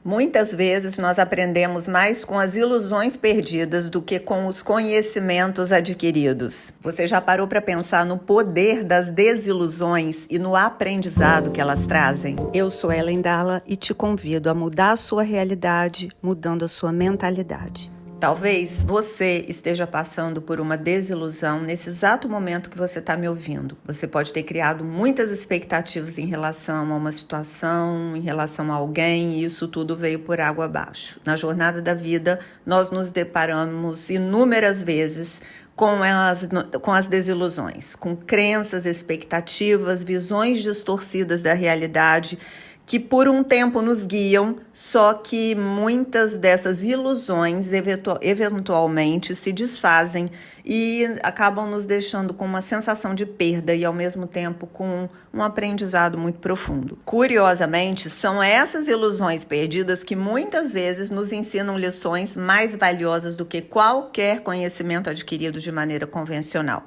Muitas vezes nós aprendemos mais com as ilusões perdidas do que com os conhecimentos adquiridos. Você já parou para pensar no poder das desilusões e no aprendizado que elas trazem? Eu sou Ellen Dalla e te convido a mudar a sua realidade, mudando a sua mentalidade. Talvez você esteja passando por uma desilusão nesse exato momento que você está me ouvindo. Você pode ter criado muitas expectativas em relação a uma situação, em relação a alguém, e isso tudo veio por água abaixo. Na jornada da vida, nós nos deparamos inúmeras vezes com as desilusões, com crenças, expectativas, visões distorcidas da realidade, que por um tempo nos guiam, só que muitas dessas ilusões eventualmente se desfazem e acabam nos deixando com uma sensação de perda e ao mesmo tempo com um aprendizado muito profundo. Curiosamente, são essas ilusões perdidas que muitas vezes nos ensinam lições mais valiosas do que qualquer conhecimento adquirido de maneira convencional.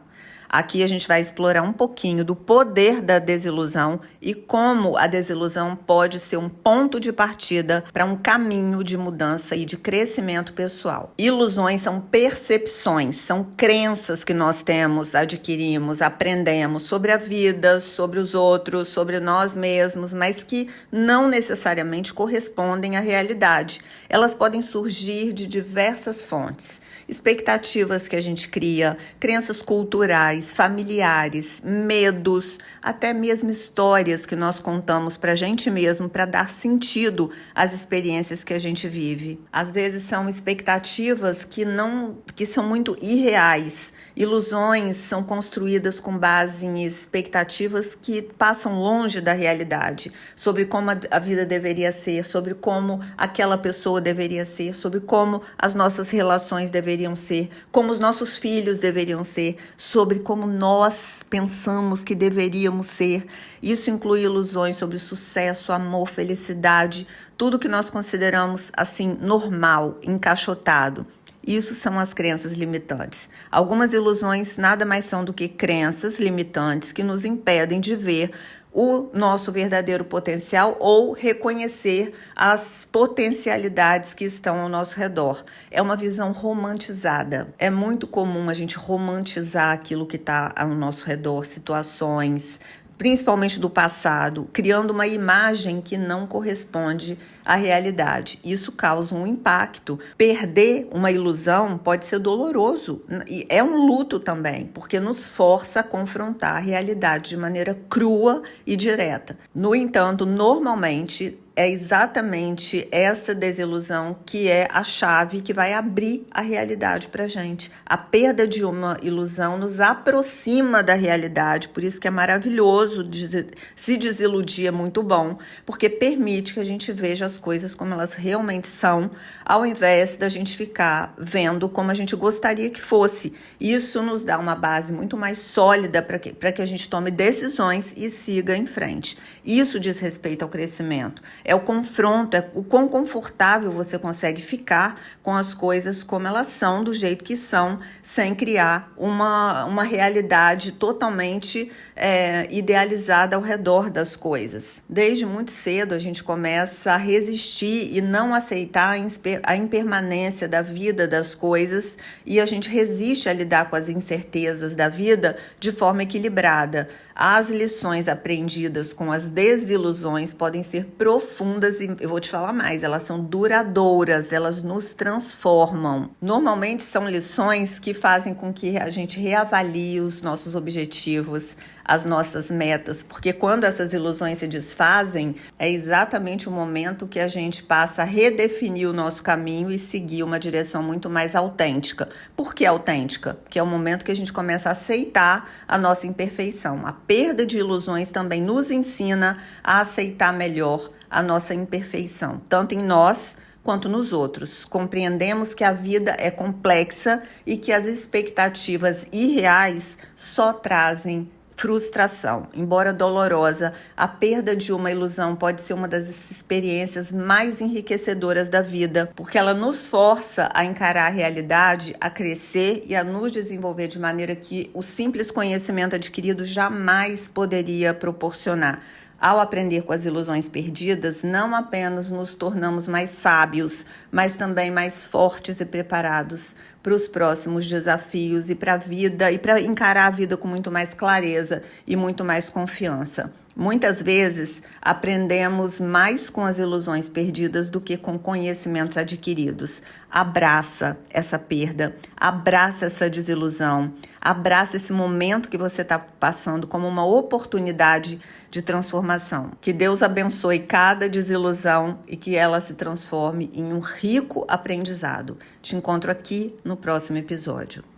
Aqui a gente vai explorar um pouquinho do poder da desilusão e como a desilusão pode ser um ponto de partida para um caminho de mudança e de crescimento pessoal. Ilusões são percepções, são crenças que nós temos, adquirimos, aprendemos sobre a vida, sobre os outros, sobre nós mesmos, mas que não necessariamente correspondem à realidade. Elas podem surgir de diversas fontes. Expectativas que a gente cria, crenças culturais, familiares, medos, até mesmo histórias que nós contamos para a gente mesmo para dar sentido às experiências que a gente vive. Às vezes são expectativas que são muito irreais. Ilusões são construídas com base em expectativas que passam longe da realidade, sobre como a vida deveria ser, sobre como aquela pessoa deveria ser, sobre como as nossas relações deveriam ser, como os nossos filhos deveriam ser, sobre como nós pensamos que deveríamos ser. Isso inclui ilusões sobre sucesso, amor, felicidade, tudo que nós consideramos assim normal, encaixotado. Isso são as crenças limitantes. Algumas ilusões nada mais são do que crenças limitantes que nos impedem de ver o nosso verdadeiro potencial ou reconhecer as potencialidades que estão ao nosso redor. É uma visão romantizada. É muito comum a gente romantizar aquilo que está ao nosso redor, situações, principalmente do passado, criando uma imagem que não corresponde à realidade. Isso causa um impacto. Perder uma ilusão pode ser doloroso e é um luto também, porque nos força a confrontar a realidade de maneira crua e direta. No entanto, normalmente é exatamente essa desilusão que é a chave que vai abrir a realidade para a gente. A perda de uma ilusão nos aproxima da realidade, por isso que é maravilhoso se desiludir, é muito bom, porque permite que a gente veja as coisas como elas realmente são, ao invés da gente ficar vendo como a gente gostaria que fosse. Isso nos dá uma base muito mais sólida para que a gente tome decisões e siga em frente. Isso diz respeito ao crescimento. É o confronto, é o quão confortável você consegue ficar com as coisas como elas são, do jeito que são, sem criar uma realidade totalmente idealizada ao redor das coisas. Desde muito cedo a gente começa a resistir e não aceitar a impermanência da vida, das coisas, e a gente resiste a lidar com as incertezas da vida de forma equilibrada. As lições aprendidas com as desilusões podem ser profundas e, eu vou te falar mais, elas são duradouras, elas nos transformam. Normalmente são lições que fazem com que a gente reavalie os nossos objetivos, as nossas metas, porque quando essas ilusões se desfazem, é exatamente o momento que a gente passa a redefinir o nosso caminho e seguir uma direção muito mais autêntica. Por que autêntica? Porque é o momento que a gente começa a aceitar a nossa imperfeição. A perda de ilusões também nos ensina a aceitar melhor a nossa imperfeição, tanto em nós quanto nos outros. Compreendemos que a vida é complexa e que as expectativas irreais só trazem frustração. Embora dolorosa, a perda de uma ilusão pode ser uma das experiências mais enriquecedoras da vida, porque ela nos força a encarar a realidade, a crescer e a nos desenvolver de maneira que o simples conhecimento adquirido jamais poderia proporcionar. Ao aprender com as ilusões perdidas, não apenas nos tornamos mais sábios, mas também mais fortes e preparados para os próximos desafios e para a vida e para encarar a vida com muito mais clareza e muito mais confiança. Muitas vezes aprendemos mais com as ilusões perdidas do que com conhecimentos adquiridos. Abraça essa perda, abraça essa desilusão, abraça esse momento que você está passando como uma oportunidade de transformação. Que Deus abençoe cada desilusão e que ela se transforme em um rico aprendizado. Te encontro aqui no próximo episódio.